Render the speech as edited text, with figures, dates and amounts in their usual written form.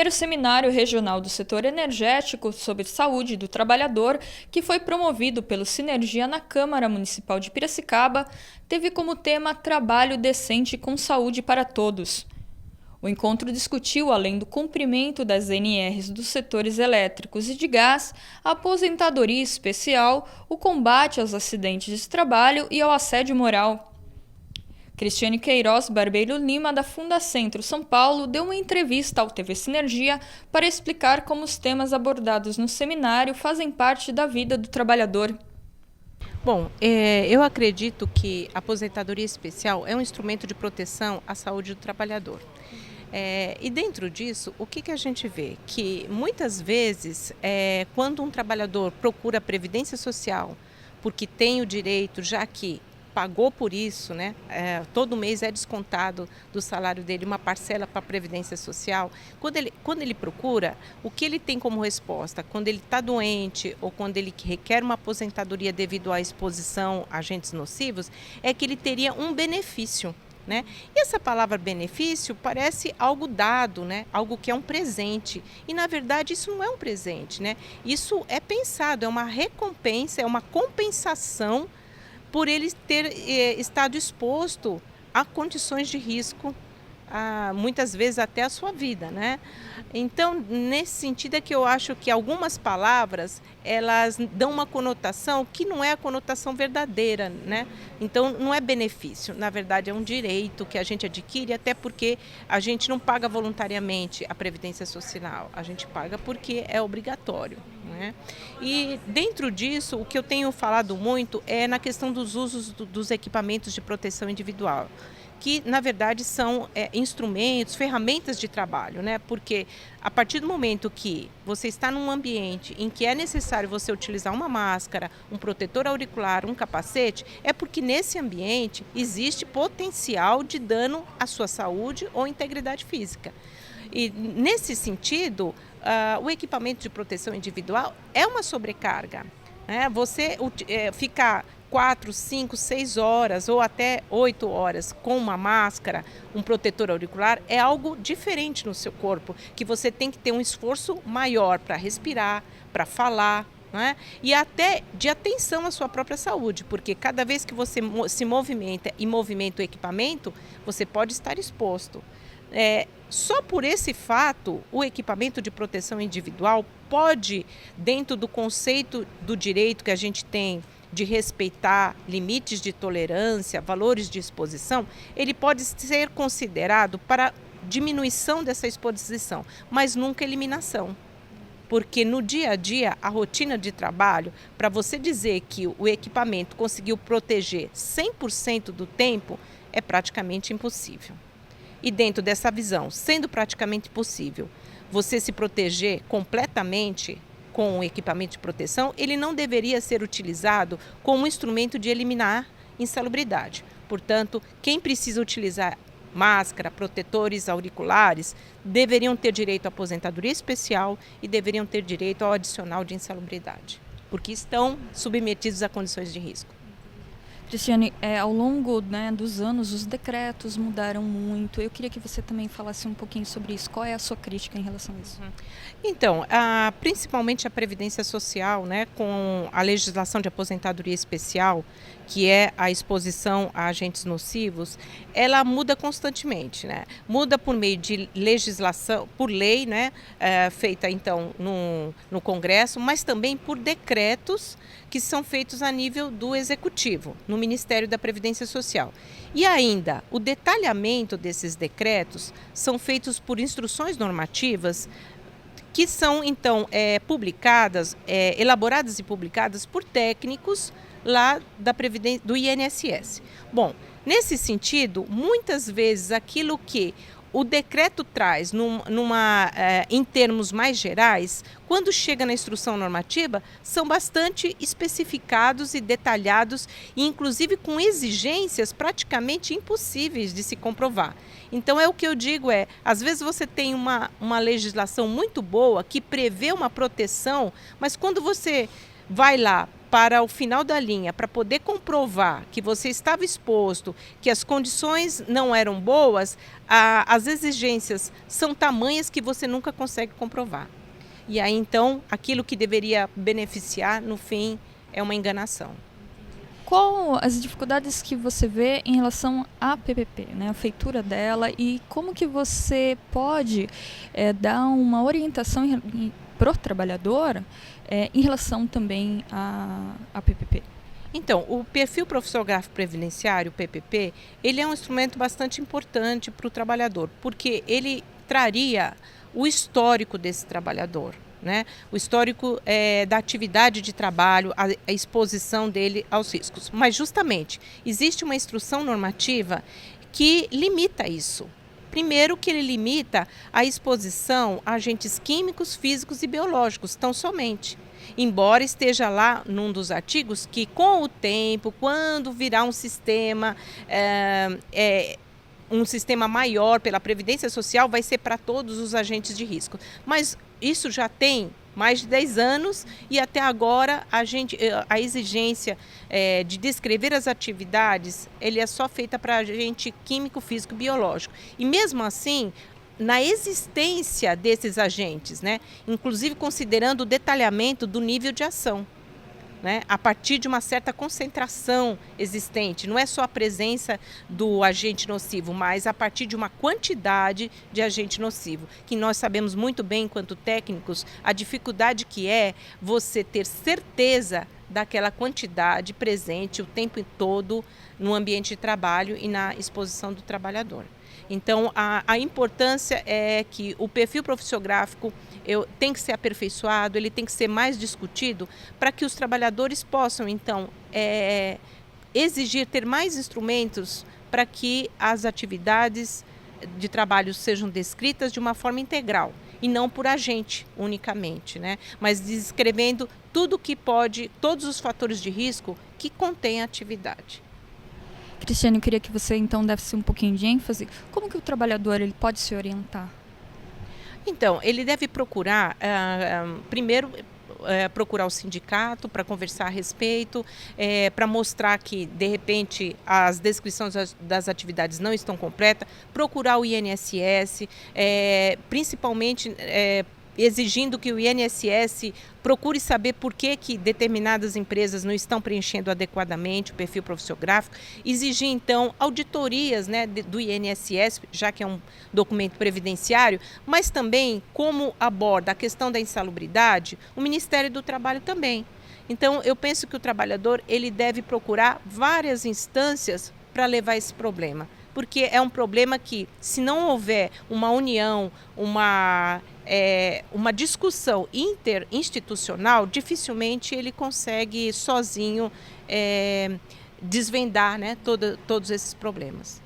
primeiro seminário regional do setor energético sobre saúde do trabalhador, que foi promovido pelo Sinergia na Câmara Municipal de Piracicaba, teve como tema Trabalho Decente com Saúde para Todos. O encontro discutiu, além do cumprimento das NRs dos setores elétricos e de gás, a aposentadoria especial, o combate aos acidentes de trabalho e ao assédio moral. Cristiane Queiroz Barbeiro Lima, da Fundacentro São Paulo, deu uma entrevista ao TV Sinergia para explicar como os temas abordados no seminário fazem parte da vida do trabalhador. Bom, eu acredito que a aposentadoria especial é um instrumento de proteção à saúde do trabalhador. E dentro disso, o que a gente vê? Que muitas vezes, quando um trabalhador procura a Previdência Social, porque tem o direito, já que pagou por isso, né? Todo mês é descontado do salário dele uma parcela para a Previdência Social. Quando ele procura, o que ele tem como resposta? Quando ele está doente ou quando ele requer uma aposentadoria devido à exposição a agentes nocivos, é que ele teria um benefício. Né? E essa palavra benefício parece algo dado, né? Algo que é um presente. E, na verdade, isso não é um presente. Né? Isso é pensado, é uma recompensa, é uma compensação por ele ter estado exposto a condições de risco, muitas vezes até a sua vida, né? Então, nesse sentido é que eu acho que algumas palavras, elas dão uma conotação que não é a conotação verdadeira, né? Então, não é benefício, na verdade é um direito que a gente adquire, até porque a gente não paga voluntariamente a Previdência Social, a gente paga porque é obrigatório, né? E dentro disso, o que eu tenho falado muito é na questão dos usos dos equipamentos de proteção individual, que na verdade são instrumentos, ferramentas de trabalho, né? Porque a partir do momento que você está num ambiente em que é necessário você utilizar uma máscara, um protetor auricular, um capacete, é porque nesse ambiente existe potencial de dano à sua saúde ou integridade física. E nesse sentido, o equipamento de proteção individual é uma sobrecarga, né? Você ficar 4, 5, 6 horas ou até 8 horas com uma máscara, um protetor auricular, é algo diferente no seu corpo, que você tem que ter um esforço maior para respirar, para falar, né? E até de atenção à sua própria saúde, porque cada vez que você se movimenta e movimenta o equipamento, você pode estar exposto. Só por esse fato, o equipamento de proteção individual pode, dentro do conceito do direito que a gente tem de respeitar limites de tolerância, valores de exposição, ele pode ser considerado para diminuição dessa exposição, mas nunca eliminação. Porque no dia a dia, a rotina de trabalho, para você dizer que o equipamento conseguiu proteger 100% do tempo, é praticamente impossível. E dentro dessa visão, sendo praticamente possível, você se proteger completamente com o equipamento de proteção, ele não deveria ser utilizado como instrumento de eliminar insalubridade. Portanto, quem precisa utilizar máscara, protetores auriculares, deveriam ter direito à aposentadoria especial e deveriam ter direito ao adicional de insalubridade, porque estão submetidos a condições de risco. Cristiane, ao longo, né, dos anos, os decretos mudaram muito. Eu queria que você também falasse um pouquinho sobre isso. Qual é a sua crítica em relação a isso? Então, principalmente a Previdência Social, né, com a legislação de aposentadoria especial, que é a exposição a agentes nocivos, ela muda constantemente, né? Muda por meio de legislação, por lei, né, feita então no Congresso, mas também por decretos que são feitos a nível do Executivo, no Ministério da Previdência Social. E ainda, o detalhamento desses decretos são feitos por instruções normativas que são, então, publicadas, elaboradas e publicadas por técnicos lá do INSS. Bom, nesse sentido, muitas vezes aquilo que o decreto traz em termos mais gerais, quando chega na instrução normativa, são bastante especificados e detalhados, e inclusive com exigências praticamente impossíveis de se comprovar. Então, o que eu digo às vezes você tem uma legislação muito boa que prevê uma proteção, mas quando você vai lá para o final da linha, para poder comprovar que você estava exposto, que as condições não eram boas, as exigências são tamanhas que você nunca consegue comprovar. E aí, então, aquilo que deveria beneficiar, no fim, é uma enganação. Qual as dificuldades que você vê em relação à PPP, né, a feitura dela, e como que você pode dar uma orientação para o trabalhador em relação também à PPP? Então, o perfil profissionográfico previdenciário, o PPP, ele é um instrumento bastante importante para o trabalhador, porque ele traria o histórico desse trabalhador, né? O histórico da atividade de trabalho, a exposição dele aos riscos. Mas, justamente, existe uma instrução normativa que limita isso. Primeiro, que ele limita a exposição a agentes químicos, físicos e biológicos, tão somente. Embora esteja lá num dos artigos que, com o tempo, quando virar um sistema maior pela Previdência Social, vai ser para todos os agentes de risco. Mas isso já tem mais de 10 anos e até agora a exigência de descrever as atividades, ele é só feita para agente químico, físico e biológico. E mesmo assim, na existência desses agentes, né, inclusive considerando o detalhamento do nível de ação, né, a partir de uma certa concentração existente, não é só a presença do agente nocivo, mas a partir de uma quantidade de agente nocivo, que nós sabemos muito bem, enquanto técnicos, a dificuldade que é você ter certeza daquela quantidade presente o tempo todo no ambiente de trabalho e na exposição do trabalhador. Então, a importância é que o perfil profissionográfico tem que ser aperfeiçoado, ele tem que ser mais discutido para que os trabalhadores possam, então, exigir ter mais instrumentos para que as atividades de trabalho sejam descritas de uma forma integral e não por agente unicamente, né? Mas descrevendo tudo que pode, todos os fatores de risco que contém a atividade. Cristiane, eu queria que você então desse um pouquinho de ênfase. Como que o trabalhador ele pode se orientar? Então, ele deve procurar, primeiro, procurar o sindicato para conversar a respeito, para mostrar que, de repente, as descrições das atividades não estão completas, procurar o INSS, principalmente exigindo que o INSS procure saber por que determinadas empresas não estão preenchendo adequadamente o perfil profissionográfico, exigir, então, auditorias, né, do INSS, já que é um documento previdenciário, mas também, como aborda a questão da insalubridade, o Ministério do Trabalho também. Então, eu penso que o trabalhador ele deve procurar várias instâncias para levar esse problema, porque é um problema que, se não houver uma união, uma discussão interinstitucional, dificilmente ele consegue sozinho desvendar, né, todos esses problemas.